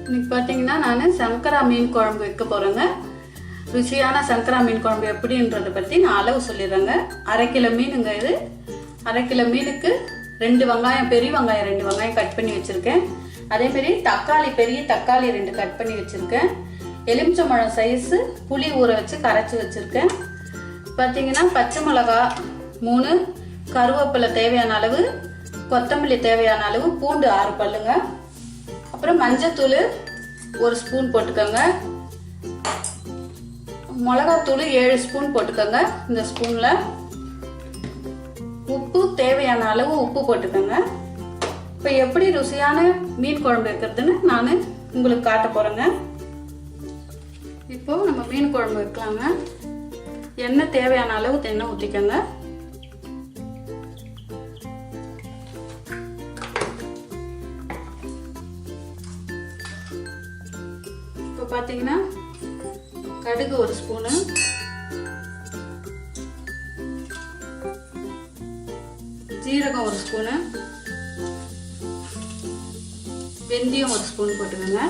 இன்னைக்கு பார்த்தீங்கன்னா நான் சங்கரா மீன் குழம்பு வைக்க போகிறேங்க. ருசியான சங்கரா மீன் குழம்பு எப்படின்றதை பற்றி நான் அளவு சொல்லிடுறேங்க. 1/2 கிலோ மீனுங்க இது. 1/2 கிலோ மீனுக்கு 2 வெங்காயம், பெரிய வெங்காயம் 2 வெங்காயம் கட் பண்ணி வச்சுருக்கேன். அதேமாரி தக்காளி, பெரிய தக்காளி 2 கட் பண்ணி வச்சுருக்கேன். எலுமிச்சம்பழம் சைஸு புளி ஊற வச்சு கரைச்சி வச்சுருக்கேன். பார்த்தீங்கன்னா பச்சை மிளகா 3, கருவேப்பிலை தேவையான அளவு, கொத்தமல்லி தேவையான அளவு, பூண்டு 6 பல்லுங்க. அப்புறம் மஞ்சத்தூள் 1 ஸ்பூன் போட்டுக்கோங்க. மிளகாத்தூள் 7 ஸ்பூன் போட்டுக்கோங்க. இந்த ஸ்பூனில் உப்பு தேவையான அளவு உப்பு போட்டுக்கோங்க. இப்போ எப்படி ருசியான மீன் குழம்பு வைக்கிறதுன்னு நான் உங்களுக்கு காட்ட போகிறேங்க. இப்போ நம்ம மீன் குழம்பு வைக்கலாங்க. எண்ணெய் தேவையான அளவு எண்ணெய் ஊற்றிக்கோங்க. இப்போ பார்த்தீங்கன்னா கடுகு 1 ஸ்பூனு, ஜீரகம் 1 ஸ்பூனு, வெந்தயம் 1 ஸ்பூன் போட்டுக்கோங்க.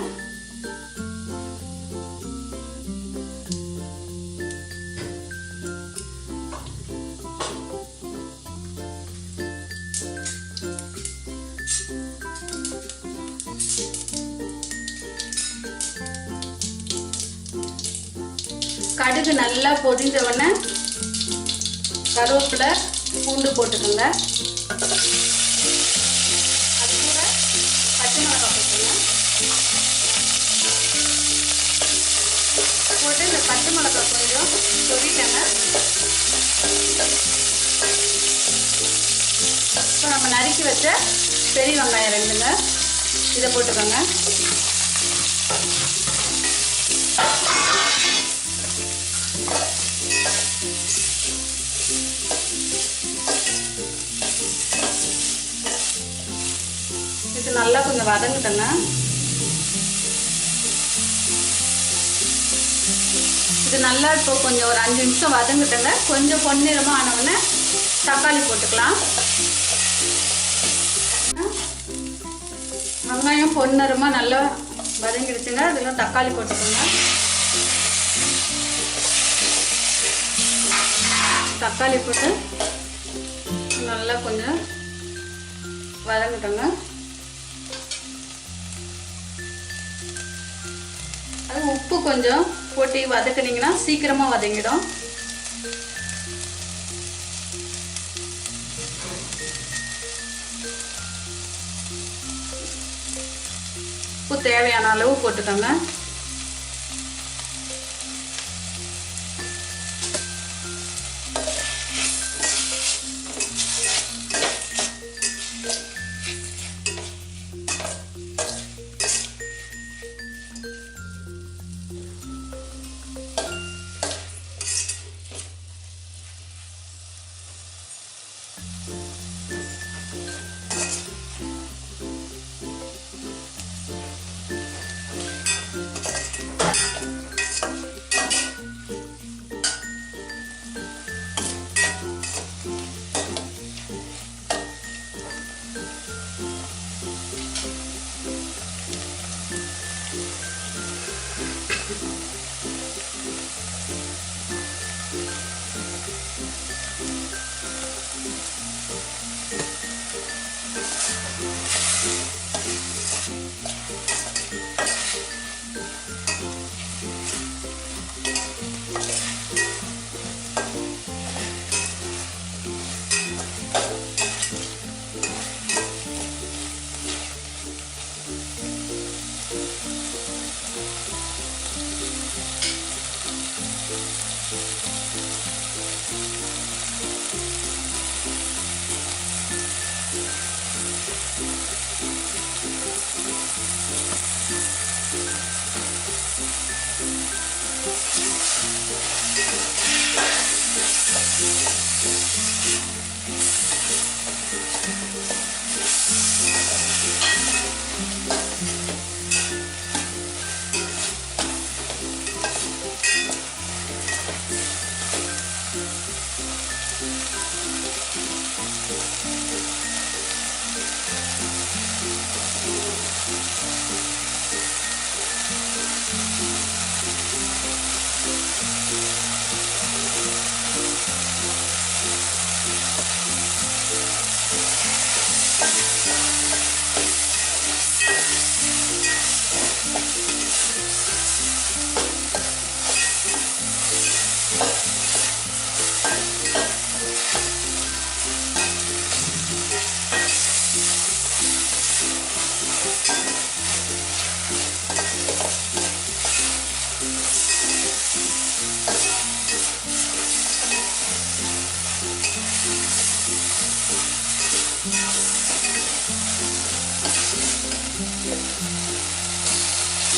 கடுகு நல்லா பொரிஞ்ச உடனே கருவேப்பிலை, பூண்டு போட்டுக்கோங்க. அது கூட பச்சை மிளகாய் போட்டுக்கோங்க. போட்டு இந்த பச்சை மிளகாய் கொஞ்சம் பொரிக்கங்க. இப்போ நம்ம நறுக்கி வச்ச பெரிய வெங்காயம் 2ங்க, இதை போட்டுக்கோங்க. இது நல்லா கொஞ்சம் வதங்கிட்டங்க. இது நல்லா இப்போ கொஞ்சம் ஒரு 5 நிமிஷம் வதங்கிட்டங்க. கொஞ்சம் பொன்னிறமாக ஆனவுடனே தக்காளி போட்டுக்கலாம். வெங்காயம் பொன்னிறமாக நல்லா வதங்கிடுச்சுங்க. அதெல்லாம் தக்காளி போட்டுக்கோங்க. தக்காளி போட்டு நல்லா கொஞ்சம் வதங்கிட்டோங்க. அது உப்பு கொஞ்சம் போட்டு வதக்குனீங்கன்னா சீக்கிரமாக வதங்கிடும். உப்பு தேவையான அளவு போட்டுக்கோங்க.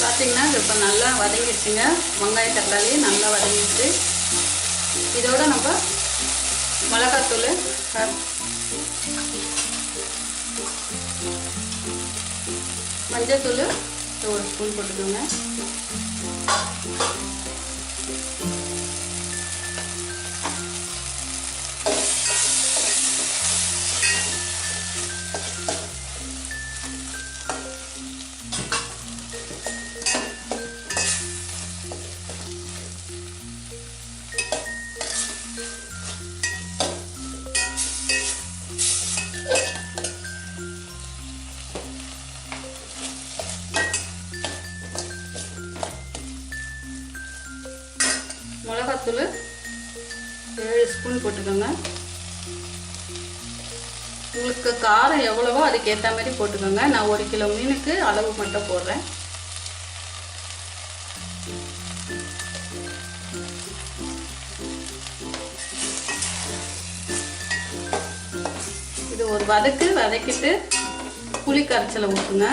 பார்த்தீங்கன்னா இது இப்போ நல்லா வதங்கிடுச்சுங்க. வெங்காய தக்காளி நல்லா வதங்கிடுச்சு. இதோட நம்ம மிளகாத்தூள், மஞ்சத்தூள் ஒரு ஸ்பூன் போட்டுக்கோங்க. மிளகாத்தூள் 7 ஸ்பூன் போட்டுக்கோங்க. உங்களுக்கு காரம் எவ்வளவோ அதுக்கேற்ற மாதிரி போட்டுக்கோங்க. நான் 1 கிலோ மீனுக்கு அளவு மட்டும் போடுறேன். இது ஒரு வதக்கிட்டு புளி கரைச்சலை ஊற்றுங்க.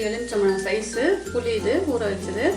எலுமிச்சம்பழம் சைஸு புளி இது ஊற வச்சது.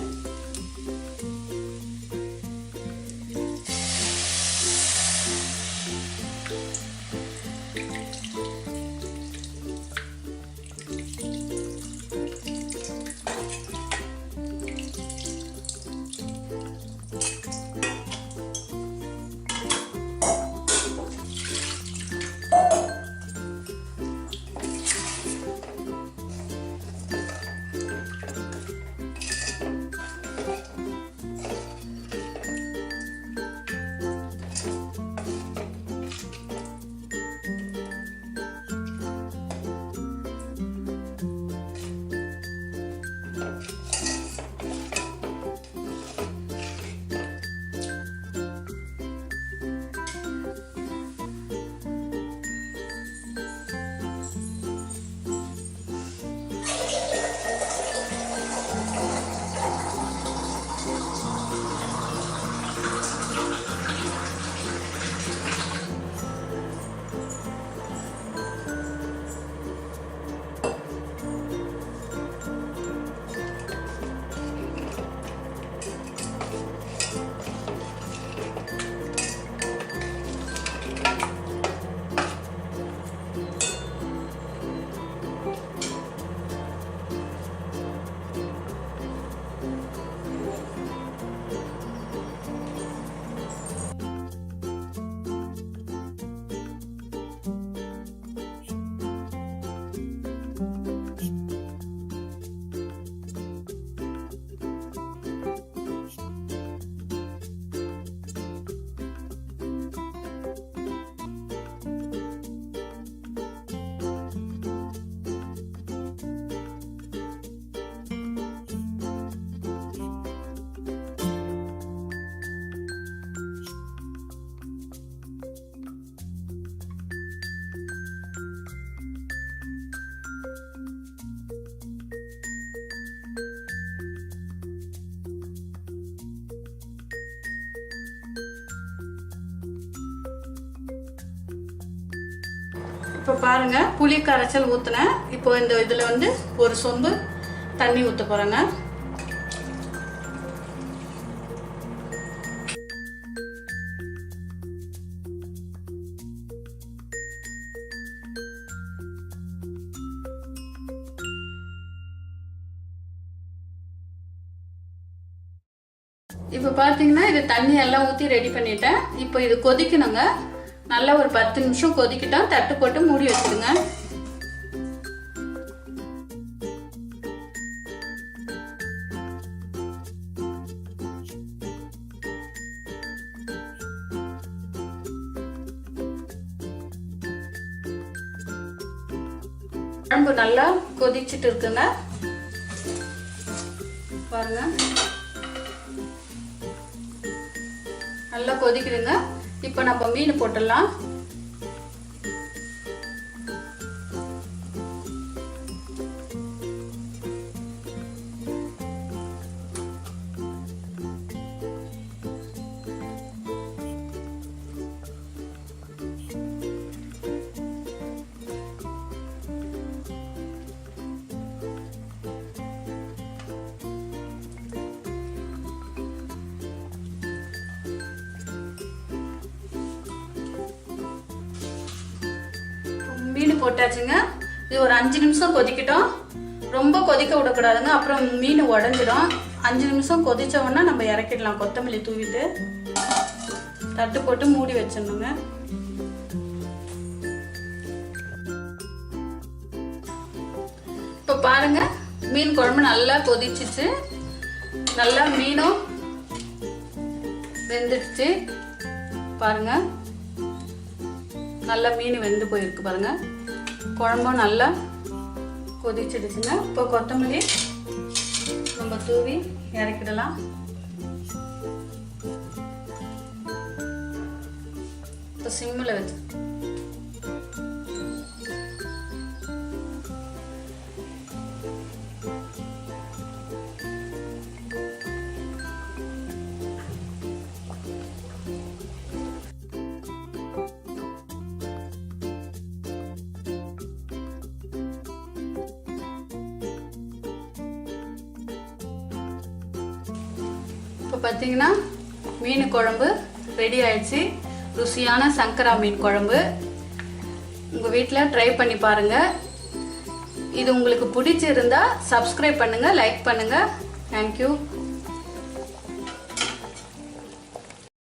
இப்போ பாருங்க புளி கரைச்சல் ஊத்துனேன். இப்போ இந்த இதுல வந்து ஒரு சொம்பு தண்ணி ஊத்த போறேங்க. இப்போ பாத்தீங்கன்னா இது தண்ணி எல்லாம் ஊத்தி ரெடி பண்ணிட்டேன். இப்போ இது கொதிக்கணுங்க. நல்லா ஒரு 10 நிமிஷம் கொதிக்கிட்டோம். தட்டு போட்டு மூடி வச்சுடுங்க. குழம்பு நல்லா கொதிச்சுட்டு இருக்குங்க. பாருங்க நல்லா கொதிக்குதுங்க. இப்போ நம்ம மீன் போட்டுடலாம். மீன் போட்டாச்சுங்க. இது ஒரு 5 நிமிஷம் கொதிக்கட்டும். ரொம்ப கொதிக்க விடக்கூடாதுங்க, அப்புறம் மீன் உடஞ்சிடும். 5 நிமிஷம் கொதிச்ச உடனே நம்ம இறக்கிடலாம். கொத்தமல்லி தூவிட்டு தட்டு போட்டு மூடி வச்சிடணுங்க. இப்போ பாருங்க, மீன் குழம்பு நல்லா கொதிச்சிச்சு. நல்லா மீனும் வெந்துடுச்சு பாருங்க. நல்லா மீன் வெந்து போயிருக்கு பாருங்க. குழம்பும் நல்லா கொதிச்சிடுச்சுங்க. இப்போ கொத்தமல்லி நம்ம தூவி இறக்கிடலாம். இப்போ சிம்மில் வச்சு இப்போ பார்த்தீங்கன்னா மீன் குழம்பு ரெடி ஆயிடுச்சு. ருசியான சங்கரா மீன் குழம்பு உங்கள் வீட்டில் ட்ரை பண்ணி பாருங்கள். இது உங்களுக்கு பிடிச்சிருந்தா சப்ஸ்கிரைப் பண்ணுங்கள், லைக் பண்ணுங்கள். தேங்க்யூ.